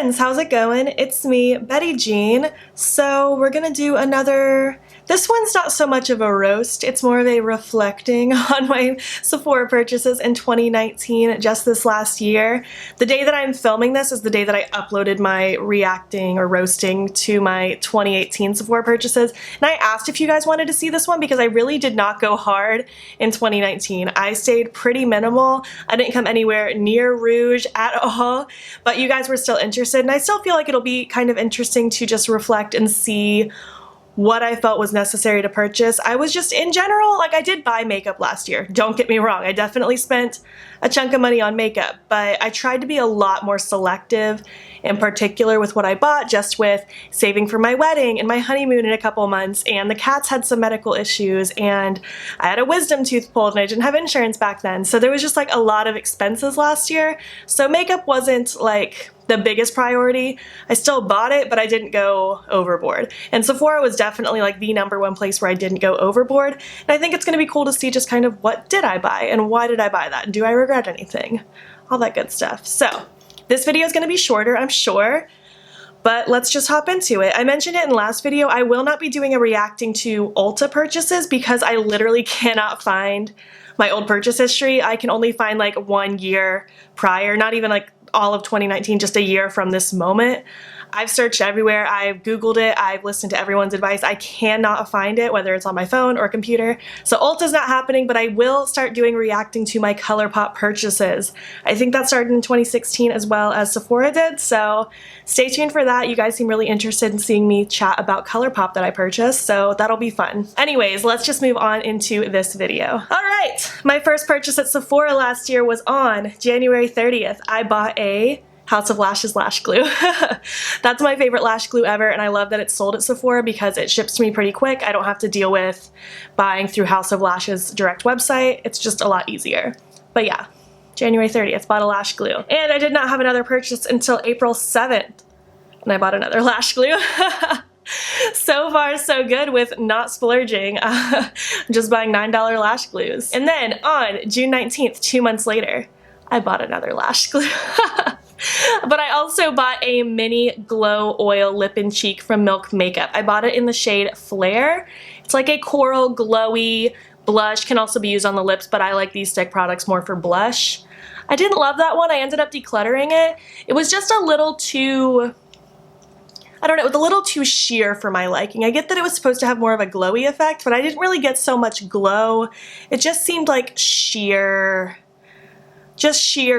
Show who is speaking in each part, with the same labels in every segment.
Speaker 1: friends, how's it going? It's me, Betty Jean. So we're gonna do another, this one's not so much of a roast, it's more of a reflecting on my Sephora purchases in 2019, just this last year. The day that I'm filming this is the day that I uploaded my reacting or roasting to my 2018 Sephora purchases. And I asked if you guys wanted to see this one because I really did not go hard in 2019. I stayed pretty minimal. I didn't come anywhere near Rouge at all, but you guys were still interested, and I still feel like it'll be kind of interesting to just reflect and see what I felt was necessary to purchase. I was just, in general, like I did buy makeup last year, don't get me wrong. I definitely spent a chunk of money on makeup, but I tried to be a lot more selective in particular with what I bought, just with saving for my wedding and my honeymoon in a couple months, and the cats had some medical issues, and I had a wisdom tooth pulled and I didn't have insurance back then. So there was just like a lot of expenses last year. So makeup wasn't like the biggest priority. I still bought it, but I didn't go overboard. And Sephora was definitely like the #1 place where I didn't go overboard. And I think it's gonna be cool to see just kind of what did I buy and why did I buy that? And do I regret anything? All that good stuff. So this video is gonna be shorter, I'm sure, but let's just hop into it. I mentioned it in the last video, I will not be doing a reacting to Ulta purchases because I literally cannot find my old purchase history. I can only find like 1 year prior, not even like all of 2019, just a year from this moment. I've searched everywhere, I've Googled it, I've listened to everyone's advice. I cannot find it, whether it's on my phone or computer. So Ulta's not happening, but I will start doing reacting to my Colourpop purchases. I think that started in 2016 as well as Sephora did, so stay tuned for that. You guys seem really interested in seeing me chat about Colourpop that I purchased, so that'll be fun. Anyways, let's just move on into this video. Alright, my first purchase at Sephora last year was on January 30th. I bought a House of Lashes lash glue. That's my favorite lash glue ever, and I love that it's sold at Sephora because it ships to me pretty quick. I don't have to deal with buying through House of Lashes direct website. It's just a lot easier. But yeah, January 30th, bought a lash glue. And I did not have another purchase until April 7th, and I bought another lash glue. So far so good with not splurging. Just buying $9 lash glues. And then on June 19th, 2 months later, I bought another lash glue. But I also bought a mini glow oil lip and cheek from Milk Makeup. I bought it in the shade Flare. It's like a coral glowy blush, can also be used on the lips, but I like these stick products more for blush. I didn't love that one. I ended up decluttering it. It was just a little too, I don't know, it was a little too sheer for my liking. I get that it was supposed to have more of a glowy effect, but I didn't really get so much glow. It just seemed like sheer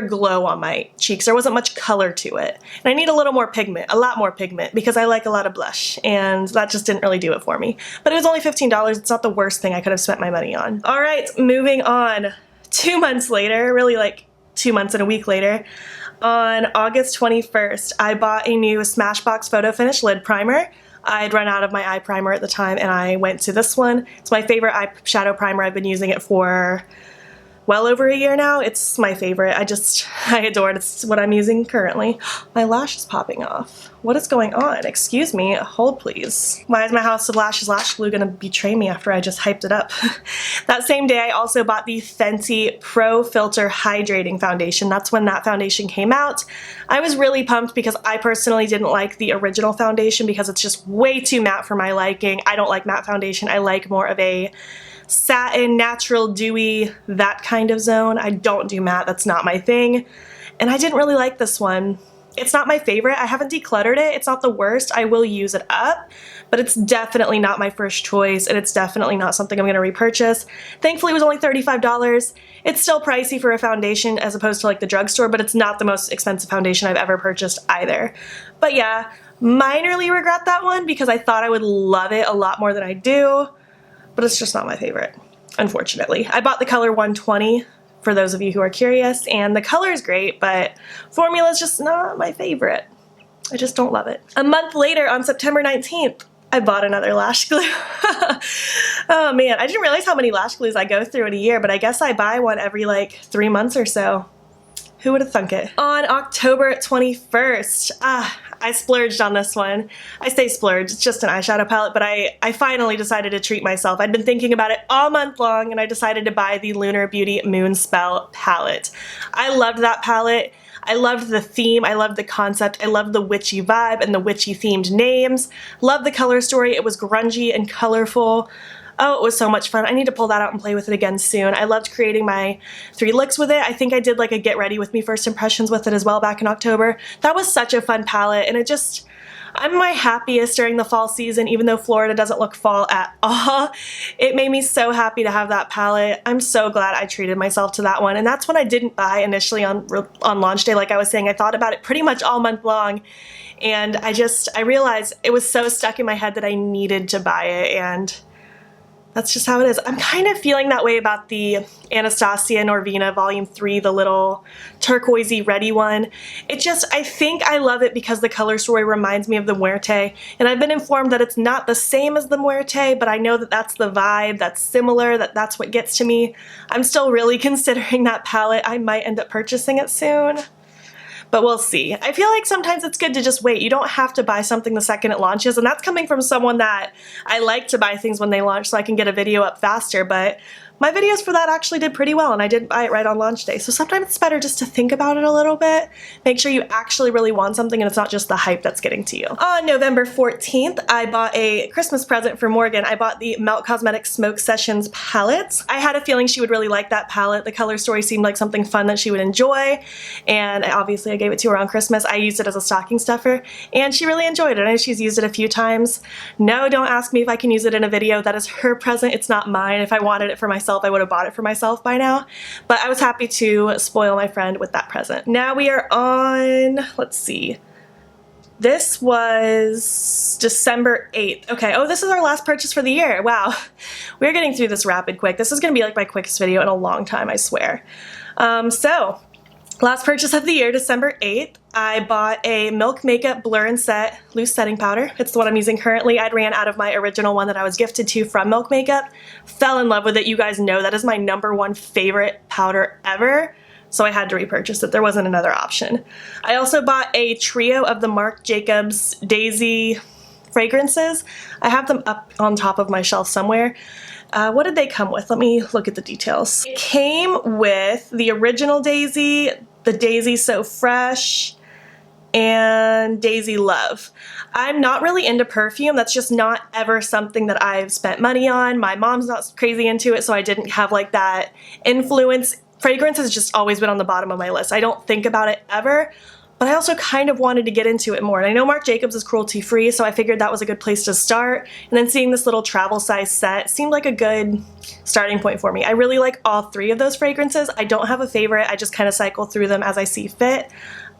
Speaker 1: glow on my cheeks. There wasn't much color to it. And I need a little more pigment, a lot more pigment, because I like a lot of blush, and that just didn't really do it for me. But it was only $15. It's not the worst thing I could have spent my money on. All right, moving on. 2 months later, really like 2 months and a week later, on August 21st, I bought a new Smashbox Photo Finish Lid Primer. I'd run out of my eye primer at the time, and I went to this one. It's my favorite eyeshadow primer. I've been using it for well over a year now. It's my favorite. I adore it. It's what I'm using currently. My lash is popping off. What is going on? Excuse me. Hold please. Why is my House of Lashes lash glue gonna betray me after I just hyped it up? That same day I also bought the Fenty Pro Filter Hydrating Foundation. That's when that foundation came out. I was really pumped because I personally didn't like the original foundation because it's just way too matte for my liking. I don't like matte foundation. I like more of a satin, natural, dewy, that kind of zone. I don't do matte, that's not my thing. And I didn't really like this one. It's not my favorite. I haven't decluttered it. It's not the worst. I will use it up, but it's definitely not my first choice, and it's definitely not something I'm gonna repurchase. Thankfully, it was only $35. It's still pricey for a foundation as opposed to like the drugstore, but it's not the most expensive foundation I've ever purchased either. But yeah, minorly regret that one because I thought I would love it a lot more than I do. But it's just not my favorite, unfortunately. I bought the color 120, for those of you who are curious, and the color is great, but formula is just not my favorite. I just don't love it. A month later, on September 19th, I bought another lash glue. Oh man, I didn't realize how many lash glues I go through in a year, but I guess I buy one every like 3 months or so. Who would have thunk it? On October 21st, I splurged on this one. I say splurge, it's just an eyeshadow palette, but I finally decided to treat myself. I'd been thinking about it all month long, and I decided to buy the Lunar Beauty Moon Spell palette. I loved that palette. I loved the theme, I loved the concept, I loved the witchy vibe and the witchy themed names. Loved the color story, it was grungy and colorful. Oh, it was so much fun. I need to pull that out and play with it again soon. I loved creating my 3 looks with it. I think I did like a get ready with me first impressions with it as well back in October. That was such a fun palette, and it just, I'm my happiest during the fall season, even though Florida doesn't look fall at all. It made me so happy to have that palette. I'm so glad I treated myself to that one, and that's one I didn't buy initially on launch day. Like I was saying, I thought about it pretty much all month long, and I realized it was so stuck in my head that I needed to buy it, and that's just how it is. I'm kind of feeling that way about the Anastacio Noir Vina Volume 3, the little turquoisey reddy one. It just, I think I love it because the color story reminds me of the Muerte, and I've been informed that it's not the same as the Muerte, but I know that that's the vibe, that's similar, that's what gets to me. I'm still really considering that palette. I might end up purchasing it soon, but we'll see. I feel like sometimes it's good to just wait. You don't have to buy something the second it launches, and that's coming from someone that I like to buy things when they launch so I can get a video up faster, but my videos for that actually did pretty well, and I did buy it right on launch day. So sometimes it's better just to think about it a little bit. Make sure you actually really want something and it's not just the hype that's getting to you. On November 14th, I bought a Christmas present for Morgan. I bought the Melt Cosmetics Smoke Sessions palette. I had a feeling she would really like that palette. The color story seemed like something fun that she would enjoy, and obviously I gave it to her on Christmas. I used it as a stocking stuffer, and she really enjoyed it. I know she's used it a few times. No, don't ask me if I can use it in a video. That is her present. It's not mine. If I wanted it for myself, I would have bought it for myself by now, but I was happy to spoil my friend with that present. Now we are on, let's see, this was December 8th. Okay, oh, this is our last purchase for the year. Wow, we're getting through this rapid quick. This is gonna be like my quickest video in a long time, I swear. So, last purchase of the year, December 8th, I bought a Milk Makeup Blur and Set Loose Setting Powder. It's the one I'm using currently. I'd ran out of my original one that I was gifted to from Milk Makeup. Fell in love with it. You guys know that is my #1 favorite powder ever, so I had to repurchase it. There wasn't another option. I also bought a trio of the Marc Jacobs Daisy fragrances. I have them up on top of my shelf somewhere. What did they come with? Let me look at the details. It came with the original Daisy, the Daisy So Fresh, and Daisy Love. I'm not really into perfume. That's just not ever something that I've spent money on. My mom's not crazy into it, so I didn't have like that influence. Fragrance has just always been on the bottom of my list. I don't think about it ever, but I also kind of wanted to get into it more. And I know Marc Jacobs is cruelty free, so I figured that was a good place to start. And then seeing this little travel size set seemed like a good starting point for me. I really like all 3 of those fragrances. I don't have a favorite. I just kind of cycle through them as I see fit.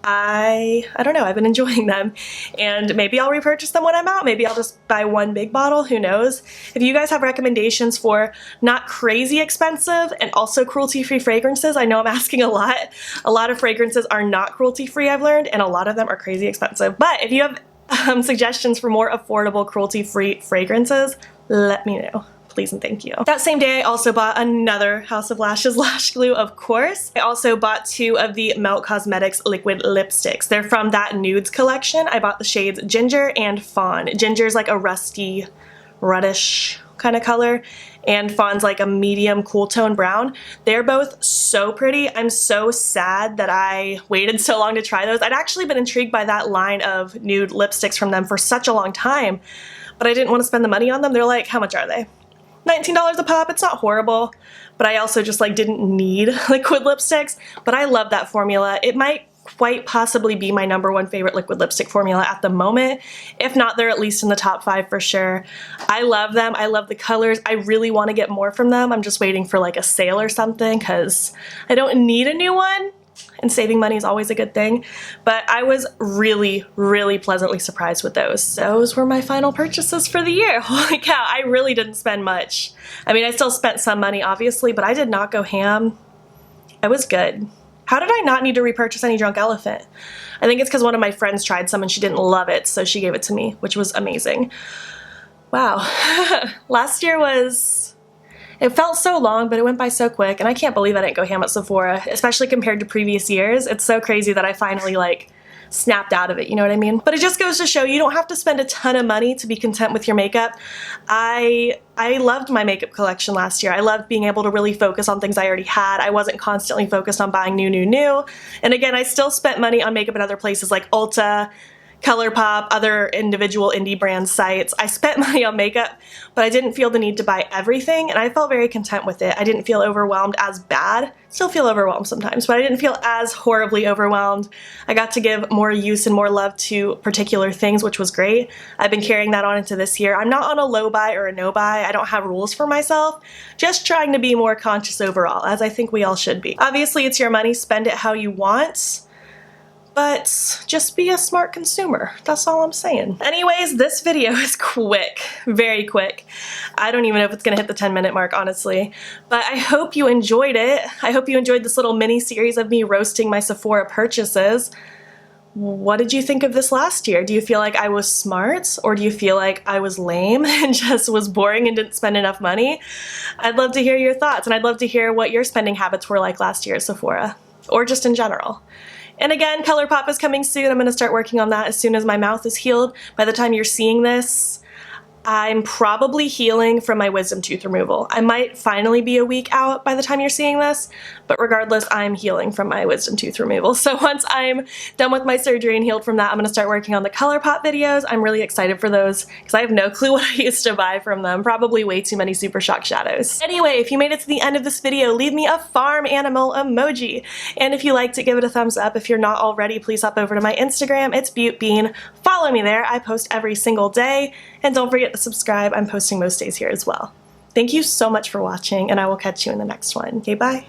Speaker 1: I don't know, I've been enjoying them, and maybe I'll repurchase them when I'm out. Maybe I'll just buy one big bottle, who knows. If you guys have recommendations for not crazy expensive and also cruelty-free fragrances, I know I'm asking a lot. A lot of fragrances are not cruelty-free, I've learned, and a lot of them are crazy expensive. But if you have suggestions for more affordable cruelty-free fragrances, let me know. Please and thank you. That same day, I also bought another House of Lashes lash glue, of course. I also bought 2 of the Melt Cosmetics liquid lipsticks. They're from that Nudes collection. I bought the shades Ginger and Fawn. Ginger's like a rusty, reddish kind of color, and Fawn's like a medium cool tone brown. They're both so pretty. I'm so sad that I waited so long to try those. I'd actually been intrigued by that line of nude lipsticks from them for such a long time, but I didn't want to spend the money on them. They're like, how much are they? $19 a pop. It's not horrible, but I also just like didn't need liquid lipsticks, but I love that formula. It might quite possibly be my #1 favorite liquid lipstick formula at the moment. If not, they're at least in the top 5 for sure. I love them. I love the colors. I really want to get more from them. I'm just waiting for like a sale or something because I don't need a new one. And saving money is always a good thing, but I was really, really pleasantly surprised with those. Those were my final purchases for the year. Holy cow, I really didn't spend much. I mean, I still spent some money, obviously, but I did not go ham. It was good. How did I not need to repurchase any Drunk Elephant? I think it's because one of my friends tried some and she didn't love it, so she gave it to me, which was amazing. Wow. Last year it felt so long, but it went by so quick, and I can't believe I didn't go ham at Sephora, especially compared to previous years. It's so crazy that I finally like snapped out of it, you know what I mean? But it just goes to show you don't have to spend a ton of money to be content with your makeup. I loved my makeup collection last year. I loved being able to really focus on things I already had. I wasn't constantly focused on buying new. And again, I still spent money on makeup at other places like Ulta, Colourpop, other individual indie brand sites. I spent money on makeup, but I didn't feel the need to buy everything, and I felt very content with it. I didn't feel overwhelmed as bad. Still feel overwhelmed sometimes, but I didn't feel as horribly overwhelmed. I got to give more use and more love to particular things, which was great. I've been carrying that on into this year. I'm not on a low buy or a no buy. I don't have rules for myself, just trying to be more conscious overall, as I think we all should be. Obviously, it's your money, spend it how you want, but just be a smart consumer. That's all I'm saying. Anyways, this video is quick, very quick. I don't even know if it's gonna hit the 10-minute mark, honestly, but I hope you enjoyed it. I hope you enjoyed this little mini series of me roasting my Sephora purchases. What did you think of this last year? Do you feel like I was smart, or do you feel like I was lame and just was boring and didn't spend enough money? I'd love to hear your thoughts, and I'd love to hear what your spending habits were like last year at Sephora, or just in general. And again, Colourpop is coming soon. I'm going to start working on that as soon as my mouth is healed. By the time you're seeing this, I'm probably healing from my wisdom tooth removal. I might finally be a week out by the time you're seeing this, but regardless, I'm healing from my wisdom tooth removal. So once I'm done with my surgery and healed from that, I'm going to start working on the Colourpop videos. I'm really excited for those because I have no clue what I used to buy from them. Probably way too many Super Shock shadows. Anyway, if you made it to the end of this video, leave me a farm animal emoji. And if you liked it, give it a thumbs up. If you're not already, please hop over to my Instagram. It's ButeBean. Follow me there. I post every single day. And don't forget to subscribe. I'm posting most days here as well. Thank you so much for watching, and I will catch you in the next one. Okay, bye.